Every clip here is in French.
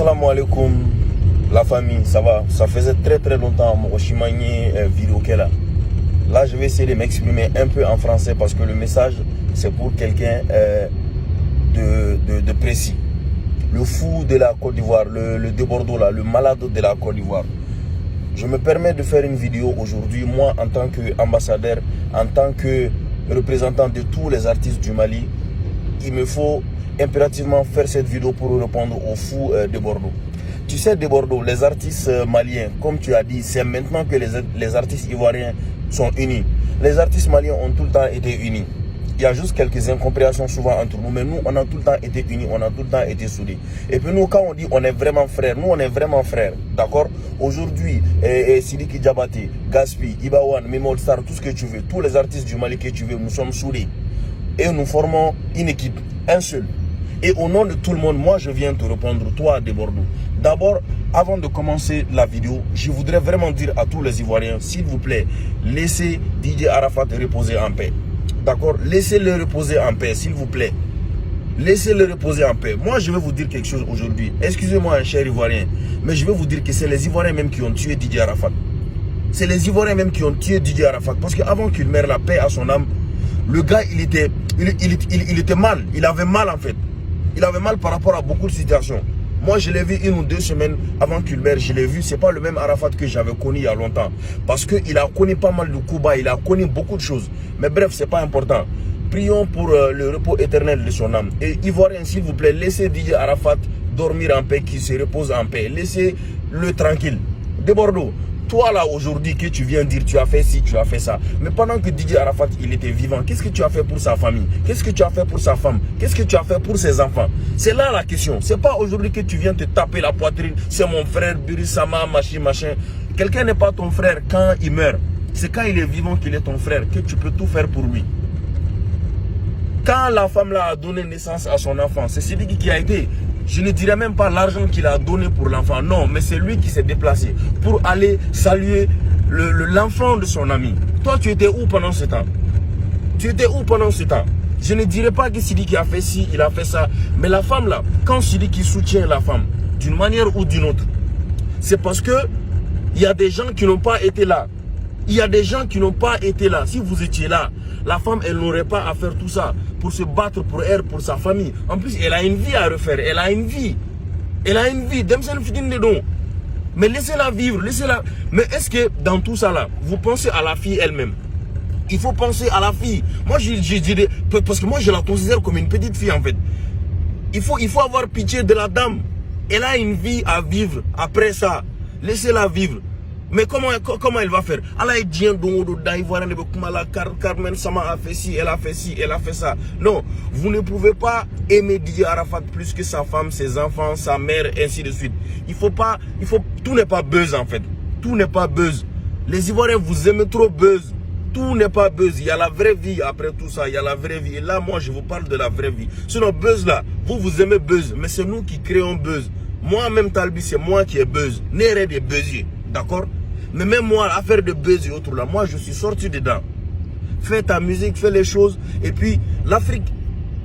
Assalamu alaikum, la famille, ça va? Ça faisait très longtemps que je suis vidéo là. Là, je vais essayer de m'exprimer un peu en français parce que le message, c'est pour quelqu'un de précis. Le fou de la Côte d'Ivoire, le débordeau là, le malade de la Côte d'Ivoire. Je me permets de faire une vidéo aujourd'hui, moi en tant qu'ambassadeur, en tant que représentant de tous les artistes du Mali. Il me faut impérativement faire cette vidéo pour répondre aux fous de Bordeaux. Tu sais, de Bordeaux, les artistes maliens, comme tu as dit, c'est maintenant que les artistes ivoiriens sont unis. Les artistes maliens ont tout le temps été unis. Il y a juste quelques incompréhensions souvent entre nous, mais nous, on a tout le temps été unis, on a tout le temps été soudés. Et puis nous, quand on dit on est vraiment frères, nous, on est vraiment frères, d'accord? Aujourd'hui, Sidiki Diabaté, Gaspi, Ibawan, Memol Star, tout ce que tu veux, tous les artistes du Mali que tu veux, nous sommes soudés. Et nous formons une équipe, un seul. Et au nom de tout le monde, moi, je viens te répondre, toi, de Bordeaux. D'abord, avant de commencer la vidéo, je voudrais vraiment dire à tous les Ivoiriens, s'il vous plaît, laissez DJ Arafat reposer en paix. D'accord? Laissez-le reposer en paix, s'il vous plaît. Laissez-le reposer en paix. Moi, je vais vous dire quelque chose aujourd'hui. Excusez-moi, un cher Ivoirien, mais je vais vous dire que c'est les Ivoiriens même qui ont tué DJ Arafat. C'est les Ivoiriens même qui ont tué DJ Arafat. Parce qu'avant qu'il meure, la paix à son âme, le gars, il était mal. Il avait mal, en fait. Il avait mal par rapport à beaucoup de situations. Moi, je l'ai vu 1 ou 2 semaines avant qu'il meure. Je l'ai vu. Ce n'est pas le même Arafat que j'avais connu il y a longtemps. Parce qu'il a connu pas mal de coups bas. Il a connu beaucoup de choses. Mais bref, ce n'est pas important. Prions pour le repos éternel de son âme. Et Ivoiriens, s'il vous plaît, laissez DJ Arafat dormir en paix, qu'il se repose en paix. Laissez-le tranquille. De Bordeaux, toi là aujourd'hui que tu viens dire tu as fait ci, tu as fait ça. Mais pendant que DJ Arafat il était vivant, qu'est-ce que tu as fait pour sa famille? Qu'est-ce que tu as fait pour sa femme? Qu'est-ce que tu as fait pour ses enfants? C'est là la question. C'est pas aujourd'hui que tu viens te taper la poitrine. C'est mon frère, Birisama, machin. Quelqu'un n'est pas ton frère quand il meurt. C'est quand il est vivant qu'il est ton frère, que tu peux tout faire pour lui. Quand la femme là a donné naissance à son enfant, c'est celui qui a été. Je ne dirais même pas l'argent qu'il a donné pour l'enfant. Non, mais c'est lui qui s'est déplacé pour aller saluer l'enfant de son ami. Toi, tu étais où pendant ce temps? Tu étais où pendant ce temps? Je ne dirais pas que Sidiki a fait ci, il a fait ça. Mais la femme là, quand Sidiki soutient la femme, d'une manière ou d'une autre, c'est parce que il y a des gens qui n'ont pas été là. Il y a des gens qui n'ont pas été là. Si vous étiez là, la femme, elle n'aurait pas à faire tout ça pour se battre pour elle, pour sa famille. En plus, elle a une vie à refaire. Elle a une vie. Elle a une vie. Mais laissez-la vivre. Laissez-la. Mais est-ce que dans tout ça là, vous pensez à la fille elle-même? Il faut penser à la fille. Moi, parce que moi, je la considère comme une petite fille en fait. Il faut avoir pitié de la dame. Elle a une vie à vivre après ça. Laissez-la vivre. Mais comment elle va faire? Carmen Sama a fait ci, elle a fait ci, elle a fait ça. Non, vous ne pouvez pas aimer DJ Arafat plus que sa femme, ses enfants, sa mère, ainsi de suite. Tout n'est pas buzz en fait. Tout n'est pas buzz. Les Ivoiriens, vous aimez trop buzz. Tout n'est pas buzz. Il y a la vraie vie après tout ça. Il y a la vraie vie. Et là, moi, je vous parle de la vraie vie. Sinon, buzz là, vous aimez buzz. Mais c'est nous qui créons buzz. Moi-même, Talbi, c'est moi qui ai buzz. Néré des buzziers. D'accord? Mais même moi, affaire de buzz et autres là, moi je suis sorti dedans. Fais ta musique, fais les choses. Et puis l'Afrique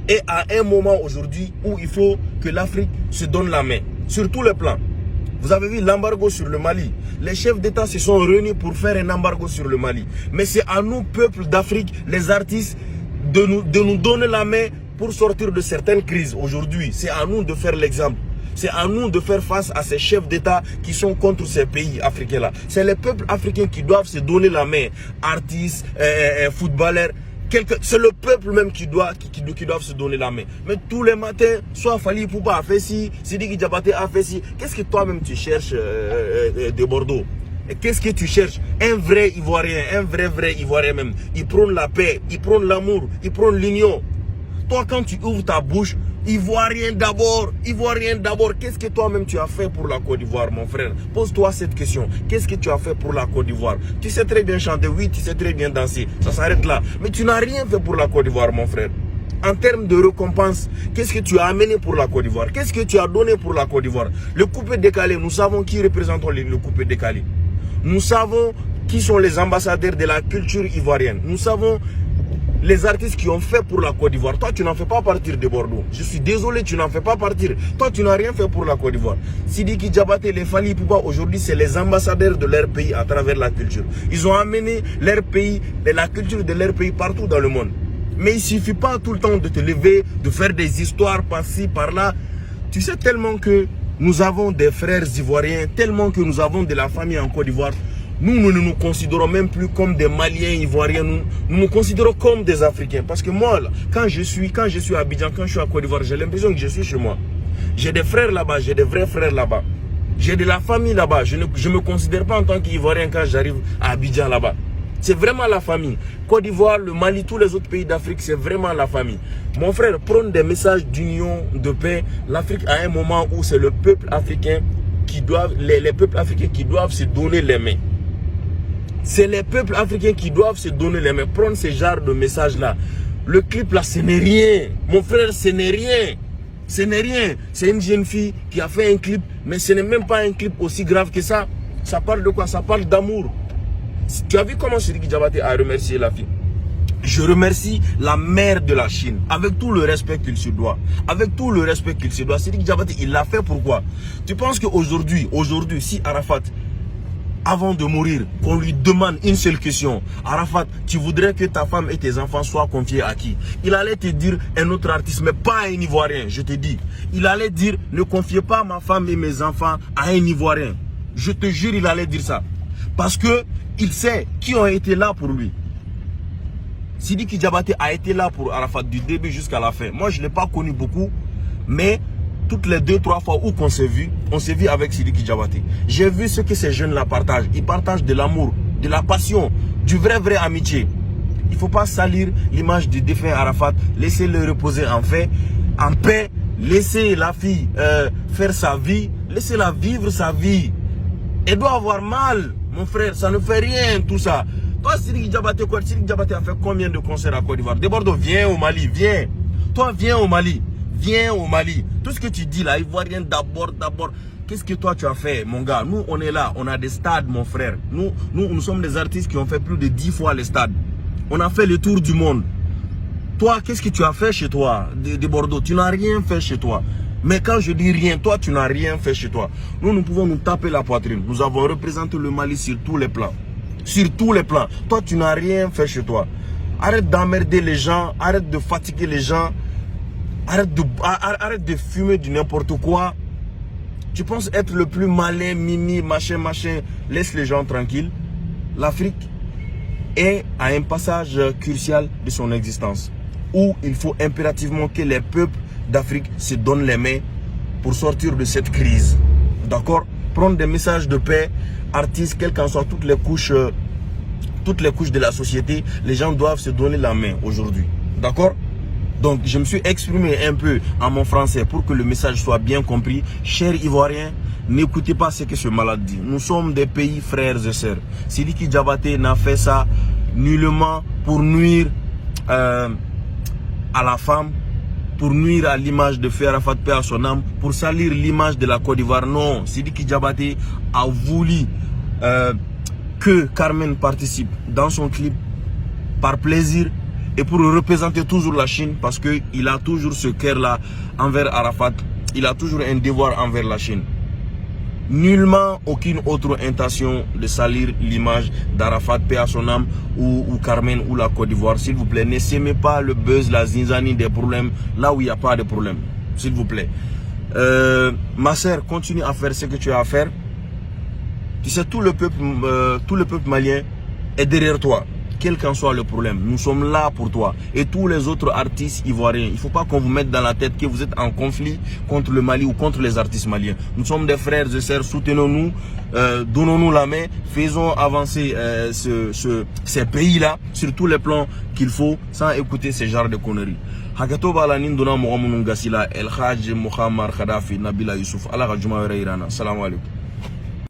est à un moment aujourd'hui où il faut que l'Afrique se donne la main. Sur tous les plans. Vous avez vu l'embargo sur le Mali. Les chefs d'État se sont réunis pour faire un embargo sur le Mali. Mais c'est à nous, peuple d'Afrique, les artistes, de nous donner la main pour sortir de certaines crises aujourd'hui. C'est à nous de faire l'exemple. C'est à nous de faire face à ces chefs d'État qui sont contre ces pays africains-là. C'est les peuples africains qui doivent se donner la main. Artistes, footballeurs, c'est le peuple même qui doivent se donner la main. Mais tous les matins, soit Fali Poupa a fait ci, Sidiki Diabaté a fait ci. Qu'est-ce que toi-même tu cherches de Bordeaux? Qu'est-ce que tu cherches? Un vrai Ivoirien, un vrai Ivoirien même. Il prône la paix, il prône l'amour, il prône l'union. Toi, quand tu ouvres ta bouche, Ivoirien d'abord, qu'est-ce que toi-même tu as fait pour la Côte d'Ivoire, mon frère? Pose-toi cette question. Qu'est-ce que tu as fait pour la Côte d'Ivoire? Tu sais très bien chanter, oui, tu sais très bien danser. Ça s'arrête là. Mais tu n'as rien fait pour la Côte d'Ivoire, mon frère. En termes de récompense, qu'est-ce que tu as amené pour la Côte d'Ivoire? Qu'est-ce que tu as donné pour la Côte d'Ivoire? Le coupé décalé, nous savons qui représente le coupé décalé. Nous savons qui sont les ambassadeurs de la culture ivoirienne. Nous savons les artistes qui ont fait pour la Côte d'Ivoire. Toi, tu n'en fais pas partir de Bordeaux. Je suis désolé, tu n'en fais pas partir. Toi, tu n'as rien fait pour la Côte d'Ivoire. Sidiki Diabaté, les Fally Ipupa, aujourd'hui, c'est les ambassadeurs de leur pays à travers la culture. Ils ont amené leur pays, la culture de leur pays partout dans le monde. Mais il ne suffit pas tout le temps de te lever, de faire des histoires par-ci, par-là. Tu sais tellement que nous avons des frères ivoiriens, tellement que nous avons de la famille en Côte d'Ivoire. Nous ne nous considérons même plus comme des Maliens ivoiriens, nous nous considérons comme des Africains. Parce que moi, là, quand je suis à Abidjan, quand je suis à Côte d'Ivoire, j'ai l'impression que je suis chez moi. J'ai des frères là-bas, j'ai des vrais frères là-bas. J'ai de la famille là-bas. Je ne me considère pas en tant qu'Ivoirien quand j'arrive à Abidjan là-bas. C'est vraiment la famille. Côte d'Ivoire, le Mali, tous les autres pays d'Afrique, c'est vraiment la famille. Mon frère, prône des messages d'union, de paix. L'Afrique a un moment où c'est le peuple africain qui doivent, les peuples africains qui doivent se donner les mains. C'est les peuples africains qui doivent se donner les mains. Prendre ce genre de message-là. Le clip là, ce n'est rien. Mon frère, ce n'est rien. Ce n'est rien. C'est une jeune fille qui a fait un clip, mais ce n'est même pas un clip aussi grave que ça. Ça parle de quoi? Ça parle d'amour. Tu as vu comment Sidiki Diabaté a remercié la fille? Je remercie la mère de la Chine, avec tout le respect qu'il se doit. Avec tout le respect qu'il se doit. Sidiki Diabaté, il l'a fait pourquoi? Tu penses qu'aujourd'hui, si Arafat, avant de mourir, qu'on lui demande une seule question, Arafat, tu voudrais que ta femme et tes enfants soient confiés à qui? Il allait te dire un autre artiste, mais pas un Ivoirien, je te dis. Il allait dire, ne confiez pas ma femme et mes enfants à un Ivoirien. Je te jure, il allait dire ça. Parce que il sait qui ont été là pour lui. Sidiki Diabaté a été là pour Arafat du début jusqu'à la fin. Moi, je ne l'ai pas connu beaucoup, mais toutes les 2-3 fois où on s'est vu avec Sidiki Diabaté. J'ai vu ce que ces jeunes-là partagent. Ils partagent de l'amour, de la passion, du vrai amitié. Il ne faut pas salir l'image du défunt Arafat. Laissez-le reposer en paix. Laissez la fille faire sa vie. Laissez-la vivre sa vie. Elle doit avoir mal, mon frère. Ça ne fait rien, tout ça. Toi, Sidiki Diabaté a fait combien de concerts à Côte d'Ivoire? Bordeaux, viens au Mali, viens. Toi, viens au Mali. Viens au Mali. Tout ce que tu dis là, Ivoirien d'abord. Qu'est-ce que toi tu as fait, mon gars? Nous, on est là. On a des stades, mon frère. Nous sommes des artistes qui ont fait plus de 10 fois les stades. On a fait le tour du monde. Toi, qu'est-ce que tu as fait chez toi, de Bordeaux? Tu n'as rien fait chez toi. Mais quand je dis rien, toi, tu n'as rien fait chez toi. Nous pouvons nous taper la poitrine. Nous avons représenté le Mali sur tous les plans. Sur tous les plans. Toi, tu n'as rien fait chez toi. Arrête d'emmerder les gens. Arrête de fatiguer les gens. Arrête de fumer du n'importe quoi. Tu penses être le plus malin, mimi, machin. Laisse les gens tranquilles. L'Afrique est à un passage crucial de son existence, où il faut impérativement que les peuples d'Afrique se donnent les mains pour sortir de cette crise. D'accord? Prendre des messages de paix, artistes, quelles qu'en soient toutes les couches de la société, les gens doivent se donner la main aujourd'hui. D'accord? Donc, je me suis exprimé un peu en mon français pour que le message soit bien compris. Chers Ivoiriens, n'écoutez pas ce que ce malade dit. Nous sommes des pays frères et sœurs. Sidiki Diabaté n'a fait ça nullement pour nuire à la femme, pour nuire à l'image de Feu Arafat, paix à son âme, pour salir l'image de la Côte d'Ivoire. Non, Sidiki Diabaté a voulu que Carmen participe dans son clip par plaisir et pour représenter toujours la Chine, parce qu'il a toujours ce cœur-là envers Arafat. Il a toujours un devoir envers la Chine. Nullement aucune autre intention de salir l'image d'Arafat, paix à son âme, ou Carmen ou la Côte d'Ivoire. S'il vous plaît, ne s'aimez pas le buzz, la zinzanie des problèmes là où il n'y a pas de problème. S'il vous plaît. Ma sœur, continue à faire ce que tu as à faire. Tu sais, tout le peuple malien est derrière toi. Quel qu'en soit le problème, nous sommes là pour toi. Et tous les autres artistes ivoiriens, il ne faut pas qu'on vous mette dans la tête que vous êtes en conflit contre le Mali ou contre les artistes maliens. Nous sommes des frères et sœurs, soutenons-nous, donnons-nous la main, faisons avancer ces pays-là sur tous les plans qu'il faut, sans écouter ce genre de conneries. Hakato bala nindona mo El Hadj Mohamed Khadafi Nabila Youssouf. Allah Rajuma Irana. Salam alaikum.